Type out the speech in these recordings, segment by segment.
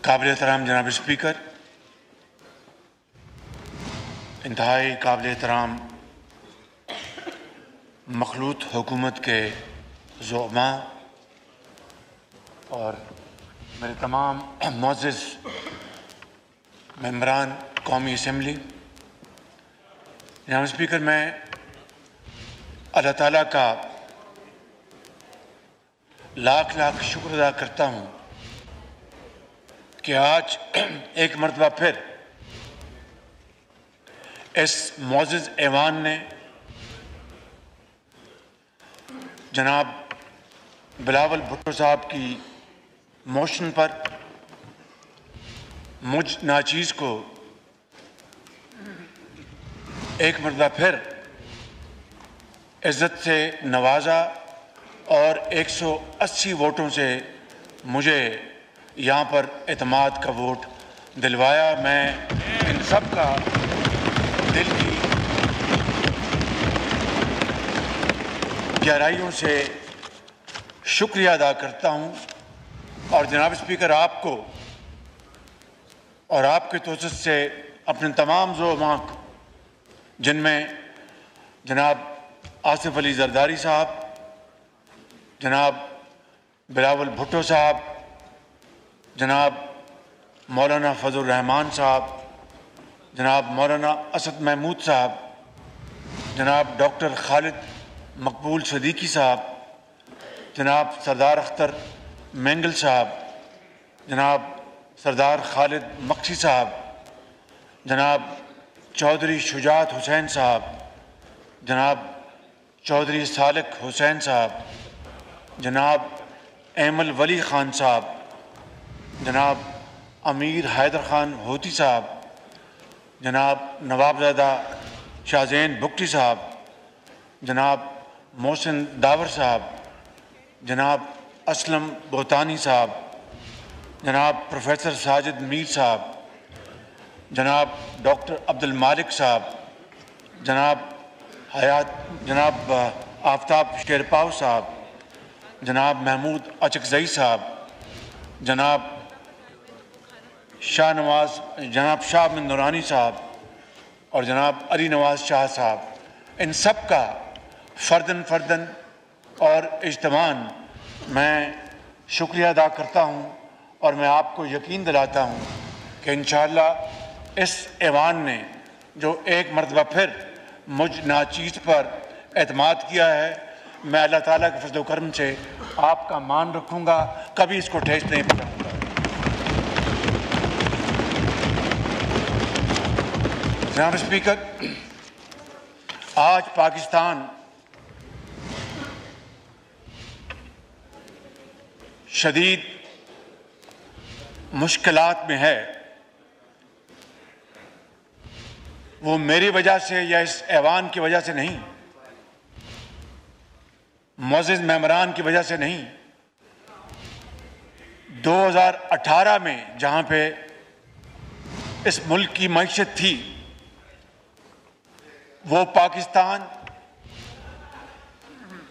قابل احترام جناب اسپیکر، انتہائی قابل احترام مخلوط حکومت کے زعماء اور میرے تمام معزز ممبران قومی اسمبلی، جناب اسپیکر، میں اللہ تعالیٰ کا لاکھ لاکھ شکر ادا کرتا ہوں کہ آج ایک مرتبہ پھر اس معزز ایوان نے جناب بلاول بھٹو صاحب کی موشن پر مجھ ناچیز کو ایک مرتبہ پھر عزت سے نوازا اور 180 ووٹوں سے مجھے یہاں پر اعتماد کا ووٹ دلوایا۔ میں ان سب کا دل کی گہرائیوں سے شکریہ ادا کرتا ہوں، اور جناب اسپیکر آپ کو اور آپ کے توسط سے اپنے تمام زعماء کو، جن میں جناب آصف علی زرداری صاحب، جناب بلاول بھٹو صاحب، جناب مولانا فضل الرحمان صاحب، جناب مولانا اسد محمود صاحب، جناب ڈاکٹر خالد مقبول صدیقی صاحب، جناب سردار اختر مینگل صاحب، جناب سردار خالد مکسی صاحب، جناب چودھری شجاعت حسین صاحب، جناب چودھری سالک حسین صاحب، جناب ایمل ولی خان صاحب، جناب امیر حیدر خان ہوتی صاحب، جناب نوابزادہ شاہزین بگٹی صاحب، جناب محسن داور صاحب، جناب اسلم بہتانی صاحب، جناب پروفیسر ساجد میر صاحب، جناب ڈاکٹر عبد المالک صاحب، جناب آفتاب شیرپاؤ صاحب، جناب محمود اچکزئی صاحب، جناب شاہ احمد نورانی صاحب اور جناب علی نواز شاہ صاحب، ان سب کا فرداً اور اجتماعاً میں شکریہ ادا کرتا ہوں، اور میں آپ کو یقین دلاتا ہوں کہ انشاءاللہ اس ایوان نے جو ایک مرتبہ پھر مجھ ناچیز پر اعتماد کیا ہے، میں اللہ تعالیٰ کے فضل و کرم سے آپ کا مان رکھوں گا، کبھی اس کو ٹھیس نہیں پہنچاؤں گا۔ جناب اسپیکر، آج پاکستان شدید مشکلات میں ہے۔ وہ میری وجہ سے یا اس ایوان کی وجہ سے نہیں، معزز ممبران کی وجہ سے نہیں۔ 2018 میں جہاں پہ اس ملک کی معیشت تھی، وہ پاکستان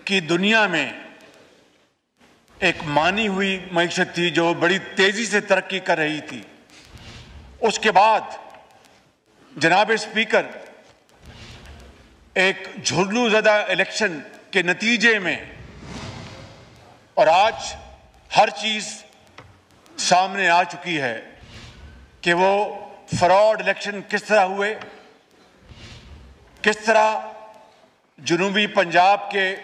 کی دنیا میں ایک مانی ہوئی معیشت تھی جو بڑی تیزی سے ترقی کر رہی تھی۔ اس کے بعد جناب اسپیکر ایک جھرلو زدہ الیکشن کے نتیجے میں، اور آج ہر چیز سامنے آ چکی ہے کہ وہ فراڈ الیکشن کس طرح ہوئے، کس طرح جنوبی پنجاب کے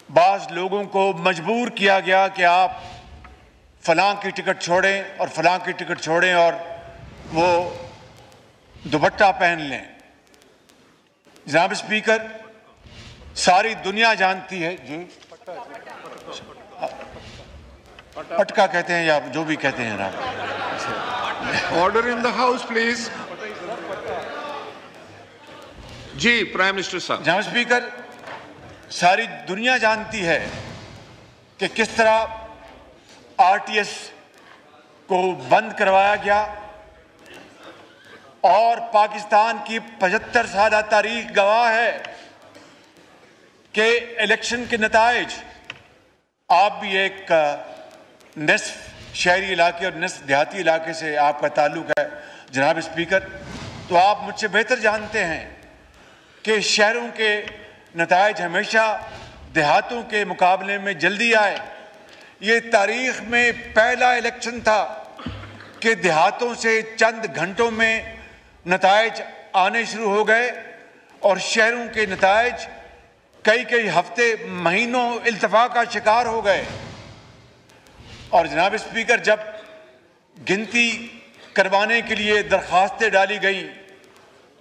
بعض لوگوں کو مجبور کیا گیا کہ آپ فلاں کی ٹکٹ چھوڑیں اور فلاں کی ٹکٹ چھوڑیں اور وہ دوپٹہ پہن لیں۔ جناب اسپیکر، ساری دنیا جانتی ہے، جی پٹکا کہتے ہیں یا جو بھی کہتے ہیں جناب۔ Order in the house please. جی پرائم منسٹر صاحب۔ جناب اسپیکر، ساری دنیا جانتی ہے کہ کس طرح آر ٹی ایس کو بند کروایا گیا، اور پاکستان کی 75 سالہ تاریخ گواہ ہے کہ الیکشن کے نتائج، آپ بھی ایک نصف شہری علاقے اور نصف دیہاتی علاقے سے آپ کا تعلق ہے جناب اسپیکر، تو آپ مجھ سے بہتر جانتے ہیں کہ شہروں کے نتائج ہمیشہ دیہاتوں کے مقابلے میں جلدی آئے۔ یہ تاریخ میں پہلا الیکشن تھا کہ دیہاتوں سے چند گھنٹوں میں نتائج آنے شروع ہو گئے اور شہروں کے نتائج کئی ہفتے مہینوں التفاق کا شکار ہو گئے۔ اور جناب اسپیکر، جب گنتی کروانے کے لیے درخواستیں ڈالی گئیں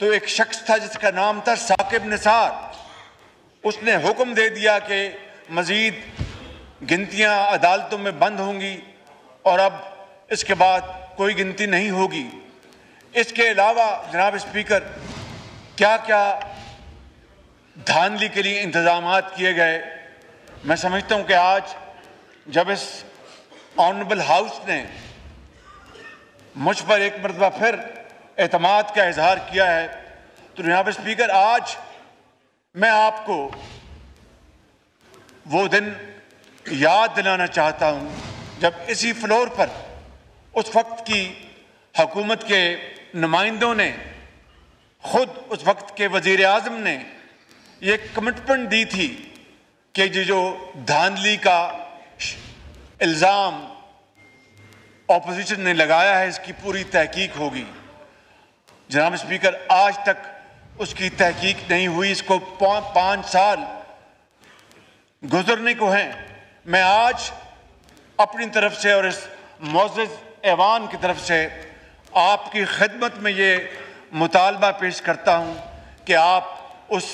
تو ایک شخص تھا جس کا نام تھا ثاقب نثار، اس نے حکم دے دیا کہ مزید گنتیاں عدالتوں میں بند ہوں گی اور اب اس کے بعد کوئی گنتی نہیں ہوگی۔ اس کے علاوہ جناب اسپیکر، کیا کیا دھاندلی کے لیے انتظامات کیے گئے۔ میں سمجھتا ہوں کہ آج جب اس آنریبل ہاؤس نے مجھ پر ایک مرتبہ پھر اعتماد کا اظہار کیا ہے تو جناب اسپیکر، آج میں آپ کو وہ دن یاد دلانا چاہتا ہوں جب اسی فلور پر اس وقت کی حکومت کے نمائندوں نے، خود اس وقت کے وزیر اعظم نے یہ کمٹمنٹ دی تھی کہ یہ جو دھاندلی کا الزام اپوزیشن نے لگایا ہے اس کی پوری تحقیق ہوگی۔ جناب اسپیکر، آج تک اس کی تحقیق نہیں ہوئی، اس کو 5 سال گزرنے کو ہیں۔ میں آج اپنی طرف سے اور اس معزز ایوان کی طرف سے آپ کی خدمت میں یہ مطالبہ پیش کرتا ہوں کہ آپ اس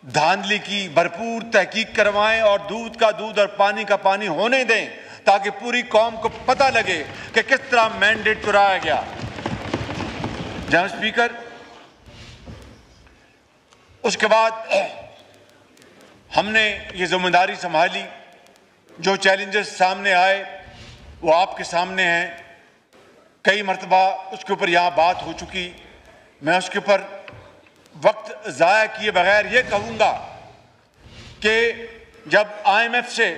دھاندلی کی بھرپور تحقیق کروائیں اور دودھ کا دودھ اور پانی کا پانی ہونے دیں تاکہ پوری قوم کو پتہ لگے کہ کس طرح مینڈیٹ چرایا گیا۔ جناب اسپیکر، اس کے بعد ہم نے یہ ذمہ داری سنبھالی، جو چیلنجز سامنے آئے وہ آپ کے سامنے ہیں، کئی مرتبہ اس کے اوپر یہاں بات ہو چکی۔ میں اس کے اوپر وقت ضائع کیے بغیر یہ کہوں گا کہ جب IMF سے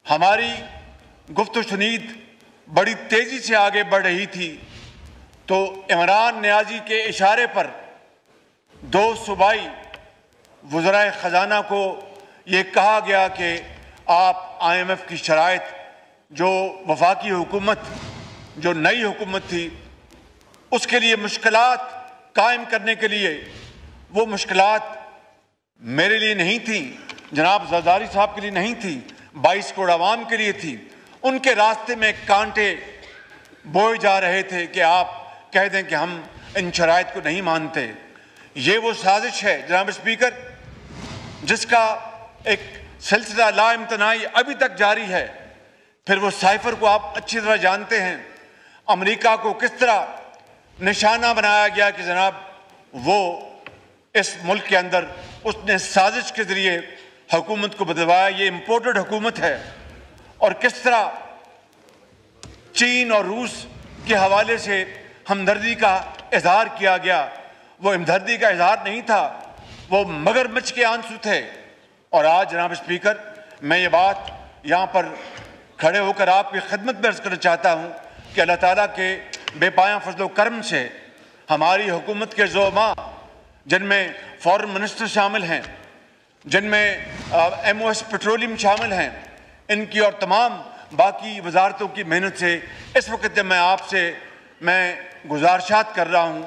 ہماری گفت و شنید بڑی تیزی سے آگے بڑھ رہی تھی تو عمران نیازی کے اشارے پر 2 صوبائی وزرائے خزانہ کو یہ کہا گیا کہ آپ IMF کی شرائط، جو وفاقی حکومت، جو نئی حکومت تھی، اس کے لیے مشکلات قائم کرنے کے لیے، وہ مشکلات میرے لیے نہیں تھیں، جناب زرداری صاحب کے لیے نہیں تھی، 22 کروڑ عوام کے لیے تھی۔ ان کے راستے میں کانٹے بوئے جا رہے تھے کہ آپ کہہ دیں کہ ہم ان شرائط کو نہیں مانتے۔ یہ وہ سازش ہے جناب اسپیکر جس کا ایک سلسلہ لا امتناعی ابھی تک جاری ہے۔ پھر وہ سائفر کو آپ اچھی طرح جانتے ہیں، امریکہ کو کس طرح نشانہ بنایا گیا کہ جناب وہ اس ملک کے اندر اس نے سازش کے ذریعے حکومت کو بدلوایا، یہ امپورٹڈ حکومت ہے، اور کس طرح چین اور روس کے حوالے سے ہمدردی کا اظہار کیا گیا۔ وہ ہمدردی کا اظہار نہیں تھا، وہ مگرمچھ کے آنسو تھے۔ اور آج جناب اسپیکر، میں یہ بات یہاں پر کھڑے ہو کر آپ کی خدمت میں عرض کرنا چاہتا ہوں کہ اللہ تعالیٰ کے بے پایاں فضل و کرم سے ہماری حکومت کے زعماء، جن میں فورن منسٹر شامل ہیں، جن میں MOS پیٹرولیم شامل ہیں، ان کی اور تمام باقی وزارتوں کی محنت سے اس وقت جب میں آپ سے گزارشات کر رہا ہوں،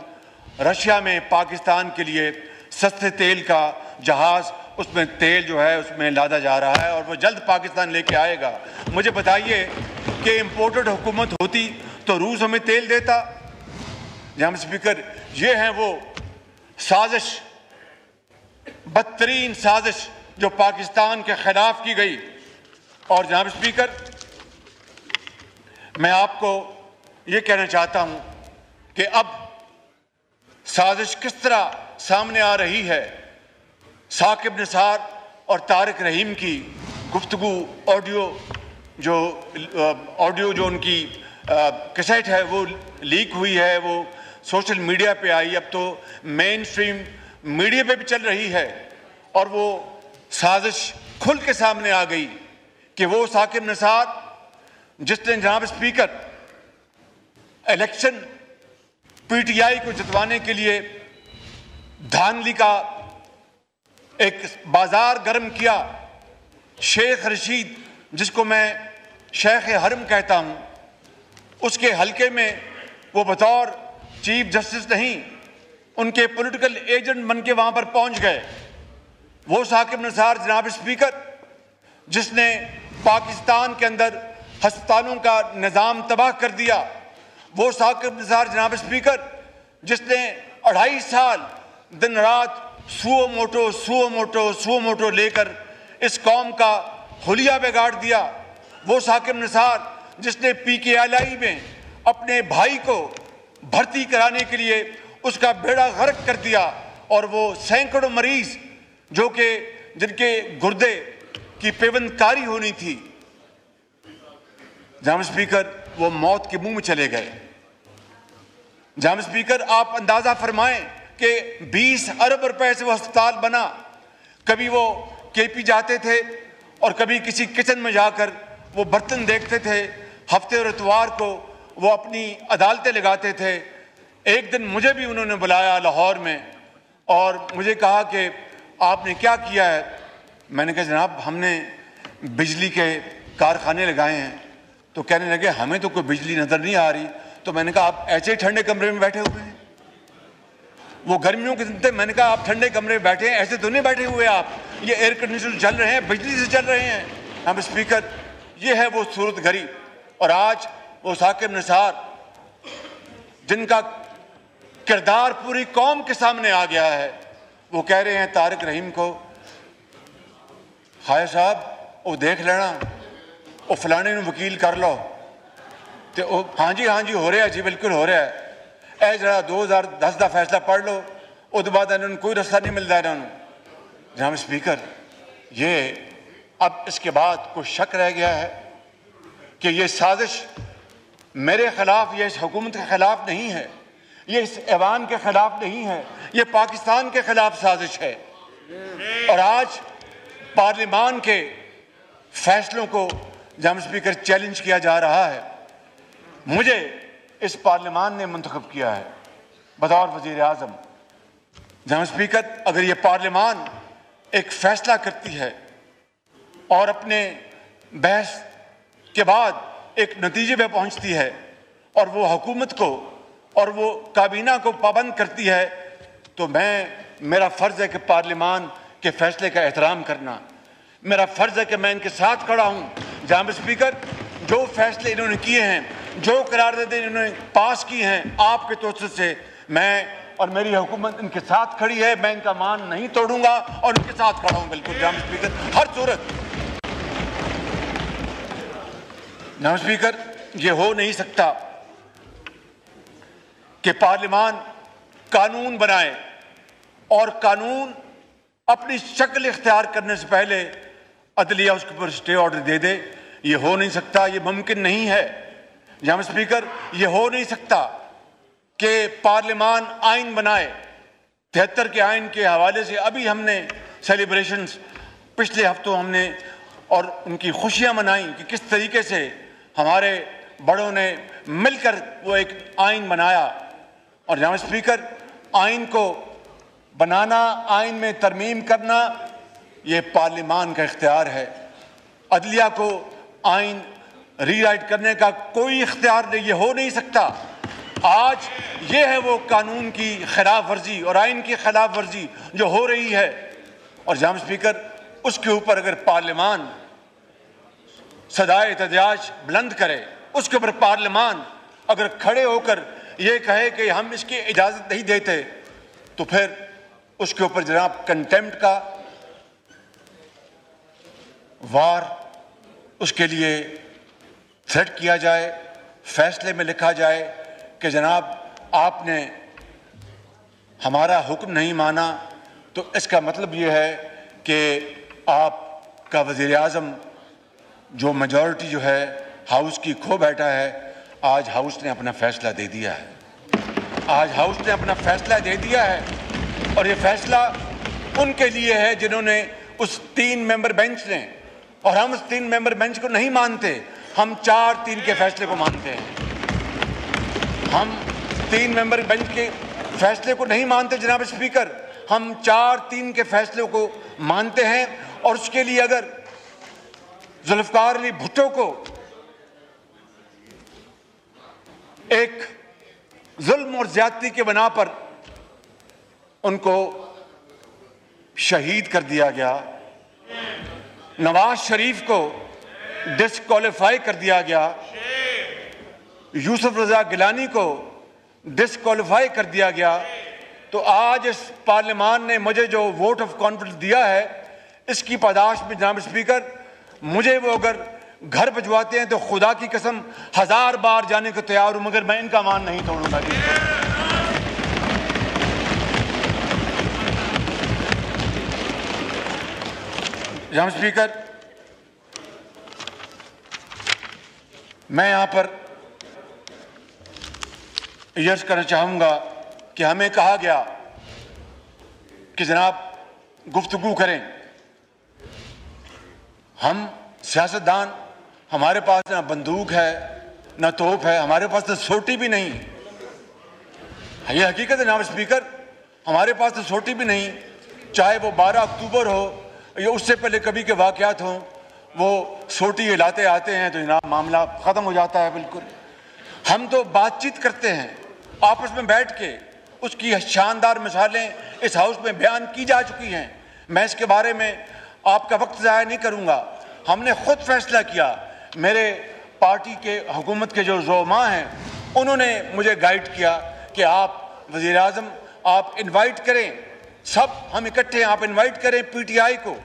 رشیا میں پاکستان کے لیے سستے تیل کا جہاز، اس میں تیل جو ہے اس میں لادا جا رہا ہے اور وہ جلد پاکستان لے کے آئے گا۔ مجھے بتائیے کہ امپورٹڈ حکومت ہوتی تو روس ہمیں تیل دیتا؟ جناب اسپیکر، یہ ہیں وہ سازش، بدترین سازش جو پاکستان کے خلاف کی گئی۔ اور جناب اسپیکر، میں آپ کو یہ کہنا چاہتا ہوں کہ اب سازش کس طرح سامنے آ رہی ہے۔ ثاقب نثار اور طارق رحیم کی گفتگو آڈیو جو ان کی کیسٹ ہے وہ لیک ہوئی ہے، وہ سوشل میڈیا پہ آئی، اب تو مین سٹریم میڈیا پہ بھی چل رہی ہے، اور وہ سازش کھل کے سامنے آ گئی کہ وہ ثاقب نثار جس نے جناب speaker election P T I کو جتوانے کے لیے دھاندلی کا ایک بازار گرم کیا. شیخ رشید جس کو میں شیخ حرم کہتا ہوں, اس کے حلقے میں وہ بطور چیف جسٹس نہیں, ان کے پولیٹیکل ایجنٹ بن کے وہاں پر پہنچ گئے. وہ ثاقب نثار جناب اسپیکر جس نے پاکستان کے اندر ہسپتالوں کا نظام تباہ کر دیا, وہ ثاقب نثار جناب اسپیکر جس نے 2.5 سال دن رات سو موٹو لے کر اس قوم کا حلیہ بگاڑ دیا, وہ ثاقب نثار جس نے پی کے ایل آئی میں اپنے بھائی کو بھرتی کرانے کے لیے اس کا بیڑا غرق کر دیا, اور وہ سینکڑوں مریض جو کہ جن کے گردے کی پیوند کاری ہونی تھی, جناب اسپیکر وہ موت کے منہ میں چلے گئے. جناب اسپیکر آپ اندازہ فرمائیں کہ 20 ارب روپے سے وہ ہسپتال بنا. کبھی وہ کے پی جاتے تھے اور کبھی کسی کچن میں جا کر وہ برتن دیکھتے تھے. ہفتے اور اتوار کو وہ اپنی عدالتیں لگاتے تھے. ایک دن مجھے بھی انہوں نے بلایا لاہور میں اور مجھے کہا کہ آپ نے کیا کیا ہے؟ میں نے کہا جناب ہم نے بجلی کے کارخانے لگائے ہیں. تو کہنے لگے ہمیں تو کوئی بجلی نظر نہیں آ رہی. تو میں نے کہا آپ ایسے ہی ٹھنڈے کمرے میں بیٹھے ہوئے ہیں؟ وہ گرمیوں کے دن تھے. میں نے کہا آپ ٹھنڈے کمرے میں بیٹھے ہیں, ایسے تو نہیں بیٹھے ہوئے آپ, یہ ایئر کنڈیشنر چل رہے ہیں, بجلی سے چل رہے ہیں. جناب اسپیکر یہ ہے وہ صورت گھڑی. اور آج وہ ثاقب نثار جن کا کردار پوری قوم کے سامنے آ گیا ہے, وہ کہہ رہے ہیں طارق رحیم کو, خواجہ صاحب وہ دیکھ لینا, وہ فلانے نے وکیل کر لو. تو ہاں جی ہو رہا ہے, جی بالکل ہو رہا ہے. اے ذرا 2010 کا فیصلہ پڑھ لو, اس بعد انہوں نے کوئی رستہ نہیں ملتا انہوں نے. جناب اسپیکر یہ اب اس کے بعد کوئی شک رہ گیا ہے کہ یہ سازش میرے خلاف, یہ اس حکومت کے خلاف نہیں ہے, یہ اس ایوان کے خلاف نہیں ہے, یہ پاکستان کے خلاف سازش ہے. اور آج پارلیمان کے فیصلوں کو جناب اسپیکر چیلنج کیا جا رہا ہے. مجھے اس پارلیمان نے منتخب کیا ہے بطور وزیر اعظم. جناب اسپیکر اگر یہ پارلیمان ایک فیصلہ کرتی ہے اور اپنے بحث کے بعد ایک نتیجے پہ پہنچتی ہے اور وہ حکومت کو اور وہ کابینہ کو پابند کرتی ہے, تو میرا فرض ہے کہ پارلیمان کے فیصلے کا احترام کرنا. میرا فرض ہے کہ میں ان کے ساتھ کھڑا ہوں. جناب اسپیکر جو فیصلے انہوں نے کیے ہیں, جو قراردادیں انہوں نے پاس کی ہیں آپ کے توسط سے, میں اور میری حکومت ان کے ساتھ کھڑی ہے. میں ان کا مان نہیں توڑوں گا اور ان کے ساتھ کھڑا ہوں بالکل. جناب اسپیکر ہر صورت. جناب اسپیکر یہ ہو نہیں سکتا کہ پارلیمان قانون بنائے اور قانون اپنی شکل اختیار کرنے سے پہلے عدلیہ اس کے اوپر اسٹے آرڈر دے دے. یہ ہو نہیں سکتا, یہ ممکن نہیں ہے. جناب اسپیکر یہ ہو نہیں سکتا کہ پارلیمان آئین بنائے. 73 کے آئین کے حوالے سے ابھی ہم نے سیلیبریشنز پچھلے ہفتوں ہم نے اور ان کی خوشیاں منائیں کہ کس طریقے سے ہمارے بڑوں نے مل کر وہ ایک آئین بنایا. اور جناب اسپیکر آئین کو بنانا, آئین میں ترمیم کرنا یہ پارلیمان کا اختیار ہے. عدلیہ کو آئین ری رائٹ کرنے کا کوئی اختیار نہیں, یہ ہو نہیں سکتا. آج یہ ہے وہ قانون کی خلاف ورزی اور آئین کی خلاف ورزی جو ہو رہی ہے. اور جناب اسپیکر اس کے اوپر اگر پارلیمان صدائے احتجاج بلند کرے, اس کے اوپر پارلیمان اگر کھڑے ہو کر یہ کہے کہ ہم اس کی اجازت نہیں دیتے, تو پھر اس کے اوپر جناب کنٹیمپٹ کا وار اس کے لیے تھریٹ کیا جائے, فیصلے میں لکھا جائے کہ جناب آپ نے ہمارا حکم نہیں مانا, تو اس کا مطلب یہ ہے کہ آپ کا وزیر اعظم جو میجورٹی جو ہے ہاؤس کی کھو بیٹھا ہے. آج ہاؤس نے اپنا فیصلہ دے دیا ہے, آج ہاؤس نے اپنا فیصلہ دے دیا ہے. اور یہ فیصلہ ان کے لیے ہے جنہوں نے اس 3 ممبر بینچ نے, اور ہم اس 3 ممبر بینچ کو نہیں مانتے. ہم 4-3 کے فیصلے کو مانتے ہیں. ہم 3 ممبر بینچ کے فیصلے کو نہیں مانتے جناب اسپیکر. ہم 4-3 کے فیصلوں کو مانتے ہیں, اور اس کے لیے اگر ذوالفقار علی بھٹو کو ایک ظلم اور زیادتی کے بنا پر ان کو شہید کر دیا گیا, نواز شریف کو ڈسکوالیفائی کر دیا گیا, یوسف رضا گیلانی کو ڈسکوالیفائی کر دیا گیا, تو آج اس پارلیمان نے مجھے جو ووٹ آف کانفیڈنس دیا ہے, اس کی پاداش میں جناب اسپیکر مجھے وہ اگر گھر بھجواتے ہیں تو خدا کی قسم 1000 بار جانے کو تیار ہوں, مگر میں ان کا مان نہیں توڑوں گا. جناب اسپیکر, میں یہاں پر یہ عرض کرنا چاہوں گا کہ ہمیں کہا گیا کہ جناب گفتگو کریں. ہم سیاستدان, ہمارے پاس نہ بندوق ہے نہ توپ ہے, ہمارے پاس تو سوٹی بھی نہیں. یہ حقیقت ہے جناب اسپیکر, ہمارے پاس تو سوٹی بھی نہیں. چاہے وہ 12 اکتوبر ہو یا اس سے پہلے کبھی کے واقعات ہوں, وہ سوٹی ہلاتے آتے ہیں تو جناب معاملہ ختم ہو جاتا ہے. بالکل ہم تو بات چیت کرتے ہیں آپس میں بیٹھ کے. اس کی شاندار مثالیں اس ہاؤس میں بیان کی جا چکی ہیں, میں اس کے بارے میں آپ کا وقت ضائع نہیں کروں گا. ہم نے خود فیصلہ کیا, میرے پارٹی کے حکومت کے جو زعماء ہیں انہوں نے مجھے گائیڈ کیا کہ آپ وزیر اعظم آپ انوائٹ کریں, سب ہم اکٹھے ہیں, آپ انوائٹ کریں پی ٹی آئی کو.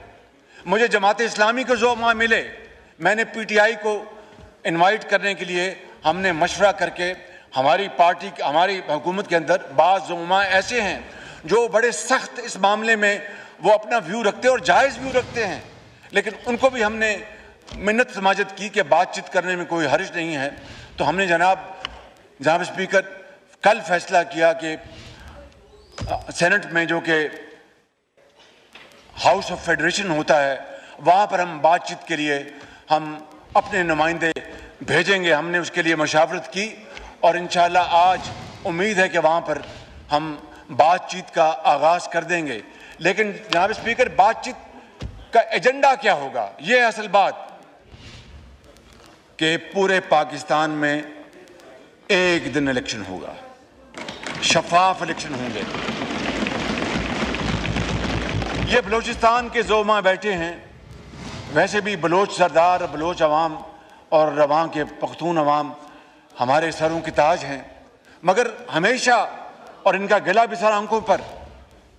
مجھے جماعت اسلامی کے زعماء ملے, میں نے پی ٹی آئی کو انوائٹ کرنے کے لیے ہم نے مشورہ کر کے, ہماری پارٹی ہماری حکومت کے اندر بعض زعماء ایسے ہیں جو بڑے سخت اس معاملے میں وہ اپنا ویو رکھتے ہیں اور جائز ویو رکھتے ہیں, لیکن ان کو بھی ہم نے منت سماجت کی کہ بات چیت کرنے میں کوئی حرج نہیں ہے. تو ہم نے جناب اسپیکر کل فیصلہ کیا کہ سینٹ میں جو کہ ہاؤس آف فیڈریشن ہوتا ہے وہاں پر ہم بات چیت کے لیے ہم اپنے نمائندے بھیجیں گے. ہم نے اس کے لیے مشاورت کی اور انشاءاللہ آج امید ہے کہ وہاں پر ہم بات چیت کا آغاز کر دیں گے. لیکن جناب اسپیکر بات چیت کا ایجنڈا کیا ہوگا, یہ اصل بات کہ پورے پاکستان میں ایک دن الیکشن ہوگا, شفاف الیکشن ہوں گے. یہ بلوچستان کے زعماء بیٹھے ہیں, ویسے بھی بلوچ سردار, بلوچ عوام اور وہاں کے پختون عوام ہمارے سروں کے تاج ہیں, مگر ہمیشہ اور ان کا گلا بھی سر آنکھوں پر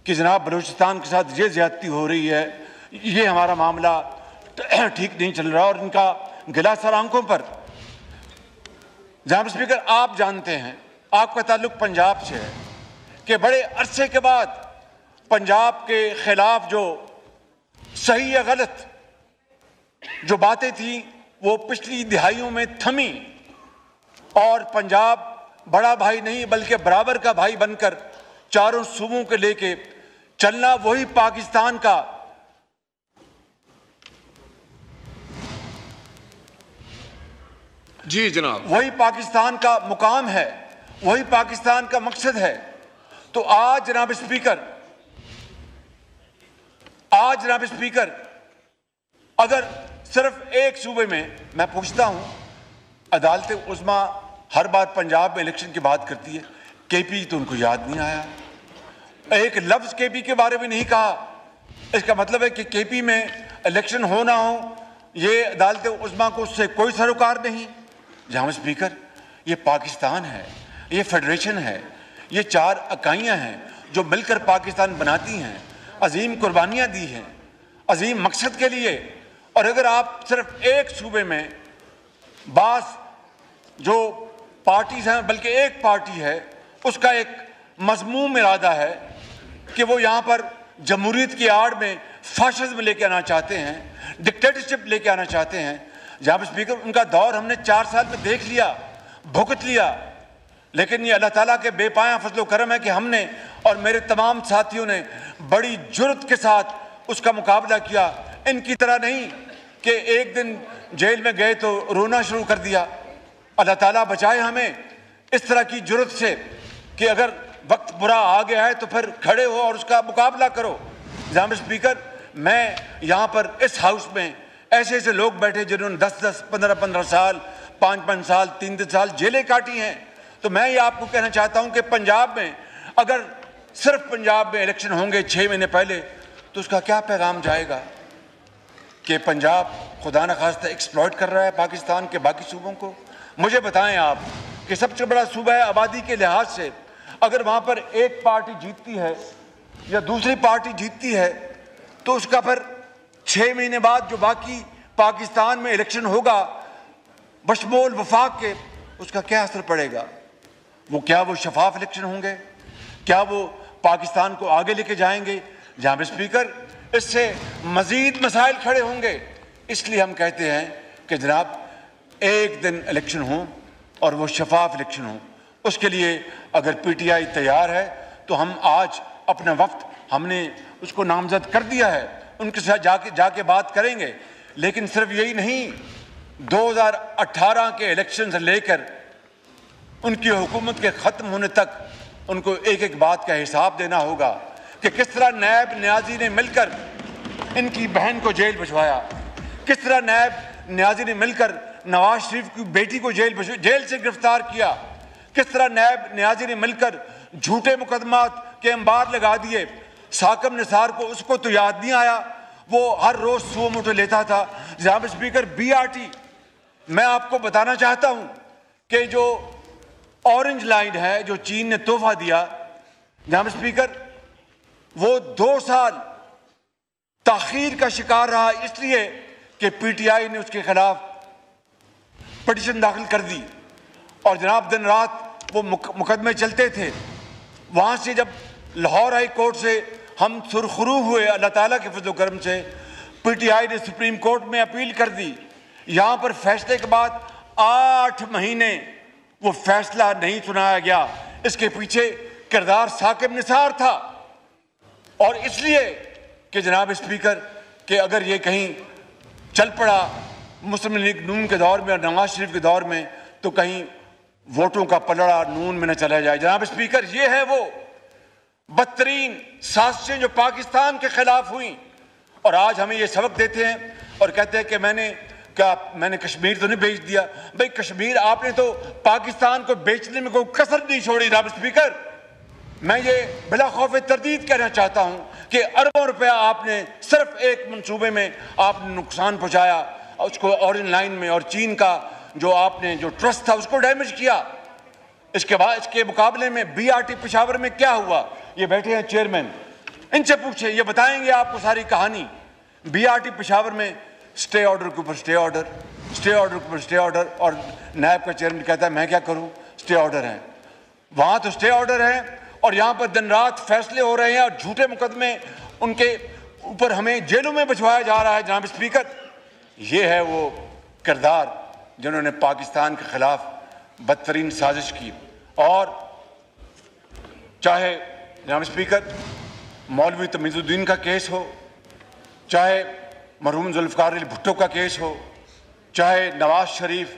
کہ جناب بلوچستان کے ساتھ یہ زیادتی ہو رہی ہے, یہ ہمارا معاملہ ٹھیک نہیں چل رہا, اور ان کا گلا سر آنکھوں پر. جناب اسپیکر آپ جانتے ہیں, آپ کا تعلق پنجاب سے ہے, کہ بڑے عرصے کے بعد پنجاب کے خلاف جو صحیح یا غلط جو باتیں تھیں وہ پچھلی دہائیوں میں تھمی, اور پنجاب بڑا بھائی نہیں بلکہ برابر کا بھائی بن کر چاروں صوبوں کے لے کے چلنا وہی پاکستان کا جی جناب, وہی پاکستان کا مقام ہے, وہی پاکستان کا مقصد ہے. تو آج جناب اسپیکر اگر صرف ایک صوبے میں پوچھتا ہوں, عدالت عظمیٰ ہر بار پنجاب میں الیکشن کی بات کرتی ہے, کے پی تو ان کو یاد نہیں آیا, ایک لفظ کے پی کے بارے میں نہیں کہا. اس کا مطلب ہے کہ کے پی میں الیکشن ہو نہ ہو یہ عدالت عظمیٰ کو اس سے کوئی سروکار نہیں. جناب اسپیکر یہ پاکستان ہے, یہ فیڈریشن ہے, یہ 4 اکائیاں ہیں جو مل کر پاکستان بناتی ہیں, عظیم قربانیاں دی ہیں عظیم مقصد کے لیے. اور اگر آپ صرف ایک صوبے میں بعض جو پارٹیز ہیں, بلکہ ایک پارٹی ہے, اس کا ایک مذموم ارادہ ہے کہ وہ یہاں پر جمہوریت کی آڑ میں فاشزم لے کے آنا چاہتے ہیں, ڈکٹیٹرشپ لے کے آنا چاہتے ہیں. جناب اسپیکر ان کا دور ہم نے 4 سال میں دیکھ لیا, بھگت لیا, لیکن یہ اللہ تعالیٰ کے بے پایاں فضل و کرم ہے کہ ہم نے اور میرے تمام ساتھیوں نے بڑی جرت کے ساتھ اس کا مقابلہ کیا. ان کی طرح نہیں کہ ایک دن جیل میں گئے تو رونا شروع کر دیا. اللہ تعالیٰ بچائے ہمیں اس طرح کی جرت سے کہ اگر وقت برا آ گیا ہے تو پھر کھڑے ہو اور اس کا مقابلہ کرو. جناب اسپیکر، میں یہاں پر اس ہاؤس میں ایسے ایسے لوگ بیٹھے جنہوں نے 10 15 سال 5 سال 3 سال جیلیں کاٹی ہیں. تو میں یہ آپ کو کہنا چاہتا ہوں کہ پنجاب میں اگر صرف پنجاب میں الیکشن ہوں گے 6 مہینے پہلے تو اس کا کیا پیغام جائے گا کہ پنجاب خدا نخواستہ ایکسپلائٹ کر رہا ہے پاکستان کے باقی صوبوں کو. مجھے بتائیں آپ کہ سب سے بڑا صوبہ ہے آبادی کے لحاظ سے، اگر وہاں پر ایک پارٹی جیتتی ہے یا دوسری پارٹی جیتتی ہے تو اس کا پھر 6 مہینے بعد جو باقی پاکستان میں الیکشن ہوگا بشمول وفاق کے، اس کا کیا اثر پڑے گا؟ کیا وہ شفاف الیکشن ہوں گے؟ کیا وہ پاکستان کو آگے لے کے جائیں گے؟ جناب اسپیکر، اس سے مزید مسائل کھڑے ہوں گے. اس لیے ہم کہتے ہیں کہ جناب ایک دن الیکشن ہوں اور وہ شفاف الیکشن ہوں. اس کے لیے اگر پی ٹی آئی تیار ہے تو ہم آج اپنا وقت ہم نے اس کو نامزد کر دیا ہے، ان کے ساتھ جا کے بات کریں گے. لیکن صرف یہی نہیں، 2018 کے الیکشن سے لے کر ان کی حکومت کے ختم ہونے تک ان کو ایک ایک بات کا حساب دینا ہوگا کہ کس طرح نیب نیازی نے مل کر ان کی بہن کو جیل بھجوایا، کس طرح نیب نیازی نے مل کر نواز شریف کی بیٹی کو جیل سے گرفتار کیا، کس طرح نیب نیازی نے مل کر جھوٹے مقدمات کے انبار لگا دیے. ثاقب نثار کو اس کو تو یاد نہیں آیا، وہ ہر روز سو موٹے لیتا تھا. جناب اسپیکر، BRT میں آپ کو بتانا چاہتا ہوں کہ جو اورنج لائن ہے جو چین نے تحفہ دیا، جناب اسپیکر، وہ 2 سال تاخیر کا شکار رہا اس لیے کہ پی ٹی آئی نے اس کے خلاف پٹیشن داخل کر دی. اور جناب دن رات وہ مقدمے چلتے تھے. وہاں سے جب لاہور ہائی کورٹ سے ہم سرخرو ہوئے، اللہ تعالیٰ کے فضل و کرم سے پی ٹی آئی نے سپریم کورٹ میں اپیل کر دی. یہاں پر فیصلے کے بعد 8 مہینے وہ فیصلہ نہیں سنایا گیا. اس کے پیچھے کردار ثاقب نثار تھا. اور اس لیے کہ جناب اسپیکر کہ اگر یہ کہیں چل پڑا مسلم لیگ نون کے دور میں اور نواز شریف کے دور میں تو کہیں ووٹوں کا پلڑا نون میں نہ چلا جائے. جناب اسپیکر، یہ ہے وہ بدترین سازشیں جو پاکستان کے خلاف ہوئیں، اور آج ہمیں یہ سبق دیتے ہیں اور کہتے ہیں کہ میں نے کشمیر تو نہیں بیچ دیا. بھئی کشمیر آپ نے تو پاکستان کو بیچنے میں کوئی کسر نہیں چھوڑی. جناب اسپیکر، میں یہ بلا خوف تردید کہنا چاہتا ہوں کہ اربوں روپیہ آپ نے صرف ایک منصوبے میں آپ نے نقصان پہنچایا، اس کو اورنج لائن میں، اور چین کا جو آپ نے جو ٹرسٹ تھا اس کو ڈیمیج کیا. اس کے مقابلے میں BRT پشاور میں کیا ہوا؟ یہ بیٹھے ہیں چیئرمین، ان سے پوچھیں، یہ بتائیں گے آپ کو ساری کہانی. BRT پشاور میں سٹے آرڈر کے اوپر سٹے آرڈر، سٹے آرڈر کے اوپر سٹے آرڈر، اور نیب کا چیئرمین کہتا ہے میں کیا کروں، سٹے آرڈر ہیں. وہاں تو سٹے آرڈر ہیں اور یہاں پر دن رات فیصلے ہو رہے ہیں اور جھوٹے مقدمے ان کے اوپر ہمیں جیلوں میں بچھوایا جا رہا ہے. جناب اسپیکر، یہ ہے وہ کردار جنہوں نے پاکستان کے خلاف بدترین سازش کی. اور چاہے جناب اسپیکر مولوی تمیز الدین کا کیس ہو، چاہے مرحوم ذوالفقار علی بھٹو کا کیس ہو، چاہے نواز شریف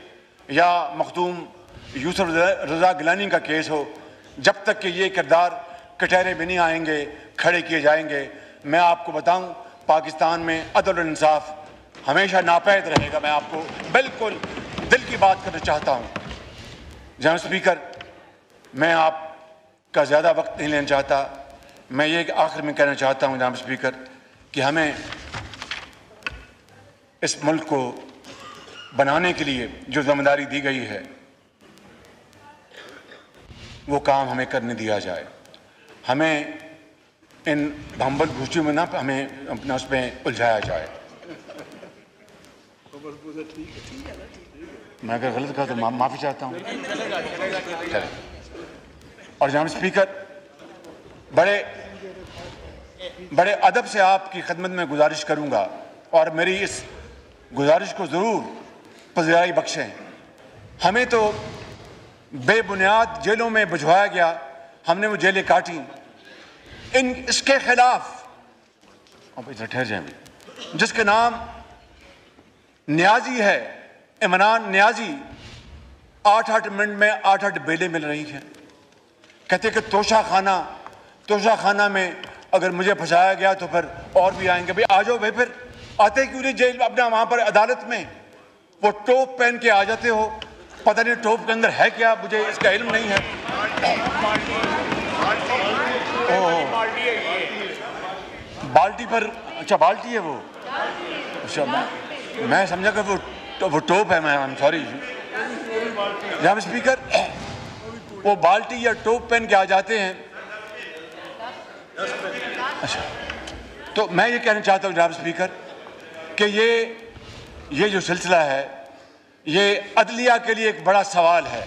یا مخدوم یوسف رضا گیلانی کا کیس ہو، جب تک کہ یہ کردار کٹہرے میں نہیں آئیں گے، کھڑے کیے جائیں گے، میں آپ کو بتاؤں پاکستان میں عدل و انصاف ہمیشہ ناپید رہے گا. میں آپ کو بالکل دل کی بات کرنا چاہتا ہوں. جناب اسپیکر، میں آپ کا زیادہ وقت نہیں لینا چاہتا. میں یہ آخر میں کہنا چاہتا ہوں جناب اسپیکر کہ ہمیں اس ملک کو بنانے کے لیے جو ذمہ داری دی گئی ہے وہ کام ہمیں کرنے دیا جائے. ہمیں ان بھمبل گھوچیوں میں نہ ہمیں اپنا اس میں الجھایا جائے. میں اگر غلط کہا تو معافی چاہتا ہوں. اور جناب اسپیکر، بڑے ادب سے آپ کی خدمت میں گزارش کروں گا اور میری اس گزارش کو ضرور پذیرائی بخشیں. ہمیں تو بے بنیاد جیلوں میں بھجوایا گیا، ہم نے وہ جیلیں کاٹی. اس کے خلاف اب ادھر ٹھہر جائیں، جس کے نام نیازی ہے عمران نیازی 8 منٹ میں 8 بیلیں مل رہی ہیں. کہتے کہ توشہ خانہ میں اگر مجھے پھنسایا گیا تو پھر اور بھی آئیں گے. بھئی آ جاؤ بھائی, پھر آتے کیوں نہیں جیل میں اپنا وہاں پر عدالت میں؟ وہ ٹوپ پہن کے آ جاتے ہو, پتہ نہیں ٹوپ کے اندر ہے کیا, مجھے اس کا علم نہیں ہے. بالٹی پر, اچھا بالٹی ہے وہ, اچھا میں سمجھا کہ وہ ٹوپ ہے. میں سوری جناب اسپیکر, وہ بالٹی یا ٹوپ پہن کے آ جاتے ہیں. اچھا, تو میں یہ کہنا چاہتا ہوں جناب اسپیکر کہ یہ جو سلسلہ ہے یہ عدلیہ کے لیے ایک بڑا سوال ہے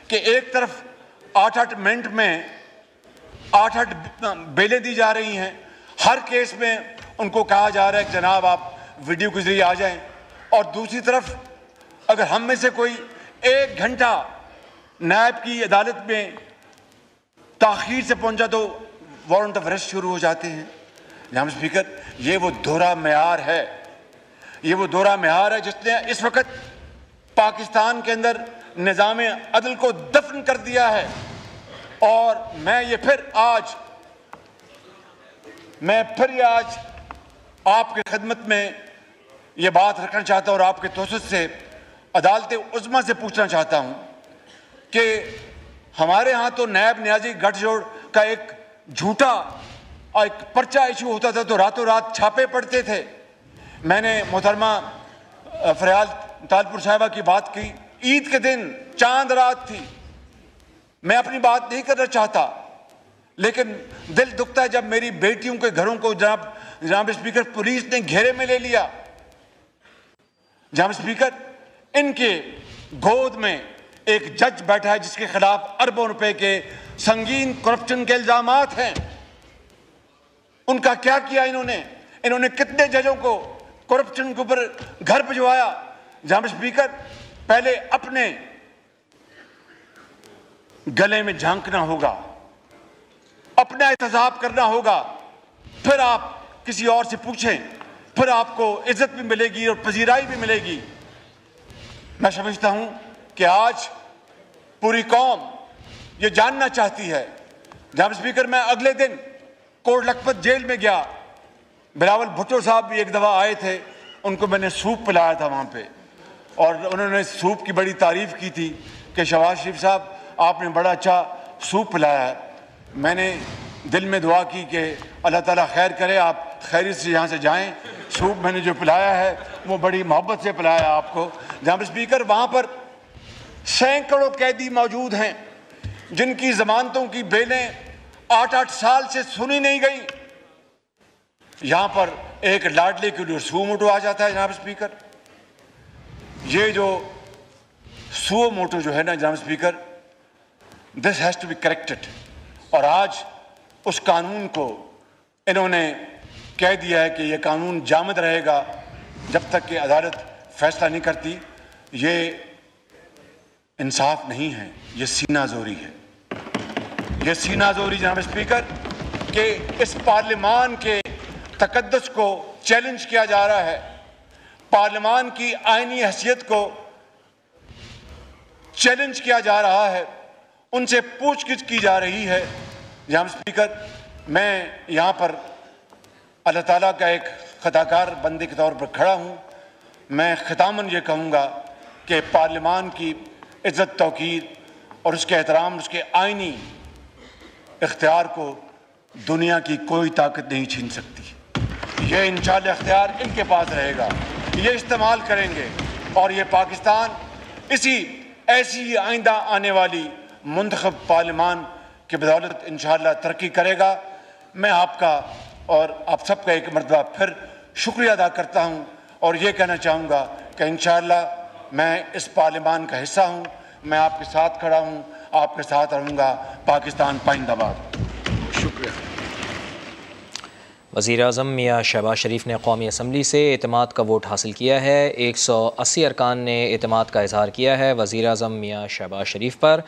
کہ ایک طرف 8 منٹ میں 8 بیلیں دی جا رہی ہیں, ہر کیس میں ان کو کہا جا رہا ہے کہ جناب آپ ویڈیو کے ذریعے آ جائیں, اور دوسری طرف اگر ہم میں سے کوئی 1 گھنٹہ نیب کی عدالت میں تاخیر سے پہنچا تو وارنٹ آف اریسٹ شروع ہو جاتے ہیں. جناب اسپیکر, یہ وہ دوہرا معیار ہے, یہ وہ دوہرا معیار ہے جس نے اس وقت پاکستان کے اندر نظام عدل کو دفن کر دیا ہے. اور میں آج آپ کی خدمت میں یہ بات رکھنا چاہتا ہوں اور آپ کے توسط سے عدالت عظمیٰ سے پوچھنا چاہتا ہوں کہ ہمارے ہاں تو نیب نیازی گٹھ جوڑ کا ایک جھوٹا اور ایک پرچہ ایشو ہوتا تھا تو راتوں رات چھاپے پڑتے تھے. میں نے محترمہ فریال طالپور صاحبہ کی بات کی, عید کے دن چاند رات تھی, میں اپنی بات نہیں کرنا چاہتا لیکن دل دکھتا ہے جب میری بیٹیوں کے گھروں کو جناب اسپیکر پولیس نے گھیرے میں لے لیا. جناب اسپیکر, ان کے گود میں ایک جج بیٹھا ہے جس کے خلاف اربوں روپے کے سنگین کرپشن کے الزامات ہیں. ان کا کیا کیا انہوں نے کتنے ججوں کو کرپشن کے اوپر گھر بھجوایا. جناب اسپیکر, پہلے اپنے گلے میں جھانکنا ہوگا, اپنا احتساب کرنا ہوگا, پھر آپ کسی اور سے پوچھیں, پھر آپ کو عزت بھی ملے گی اور پذیرائی بھی ملے گی. میں سمجھتا ہوں کہ آج پوری قوم یہ جاننا چاہتی ہے. جناب اسپیکر, میں اگلے دن کوٹ لکھپت جیل میں گیا, بلاول بھٹو صاحب بھی ایک دفعہ آئے تھے, ان کو میں نے سوپ پلایا تھا وہاں پہ, اور انہوں نے سوپ کی بڑی تعریف کی تھی کہ شہباز شریف صاحب آپ نے بڑا اچھا سوپ پلایا ہے. میں نے دل میں دعا کی کہ اللہ تعالیٰ خیر کرے, آپ خیریت سے یہاں سے جائیں. سوپ میں نے جو پلایا ہے وہ بڑی محبت سے پلایا آپ کو. جناب اسپیکر, وہاں پر سینکڑوں قیدی موجود ہیں جن کی ضمانتوں کی بیلیں 8 سال سے سنی نہیں گئی. یہاں پر ایک لاڈلے کے لیے سو موٹو آ جاتا ہے. جناب اسپیکر, یہ جو سو موٹو جو ہے نا جناب speaker, this has to be corrected. اور آج اس قانون کو انہوں نے کہہ دیا ہے کہ یہ قانون جامد رہے گا جب تک کہ عدالت فیصلہ نہیں کرتی. یہ انصاف نہیں ہے, یہ سینہ زوری ہے. یہ سینہ زوری جناب اسپیکر کہ اس پارلیمان کے تقدس کو چیلنج کیا جا رہا ہے, پارلیمان کی آئینی حیثیت کو چیلنج کیا جا رہا ہے, ان سے پوچھ گچھ کی جا رہی ہے. جناب اسپیکر, میں یہاں پر اللہ تعالیٰ کا ایک خطاکار بندے کے طور پر کھڑا ہوں. میں ختاماً یہ کہوں گا کہ پارلیمان کی عزت توقیر اور اس کے احترام, اس کے آئینی اختیار کو دنیا کی کوئی طاقت نہیں چھین سکتی. یہ انشاءاللہ اختیار ان کے پاس رہے گا, یہ استعمال کریں گے, اور یہ پاکستان ایسی آئندہ آنے والی منتخب پارلیمان کی بدولت انشاءاللہ ترقی کرے گا. میں آپ کا اور آپ سب کا ایک مرتبہ پھر شکریہ ادا کرتا ہوں, اور یہ کہنا چاہوں گا کہ انشاءاللہ میں اس پارلیمان کا حصہ ہوں, میں آپ کے ساتھ کھڑا ہوں, آپ کے ساتھ رہوں گا. پاکستان پائندہ باد. شکریہ. وزیر اعظم میاں شہباز شریف نے قومی اسمبلی سے اعتماد کا ووٹ حاصل کیا ہے. 180 ارکان نے اعتماد کا اظہار کیا ہے وزیر اعظم میاں شہباز شریف پر.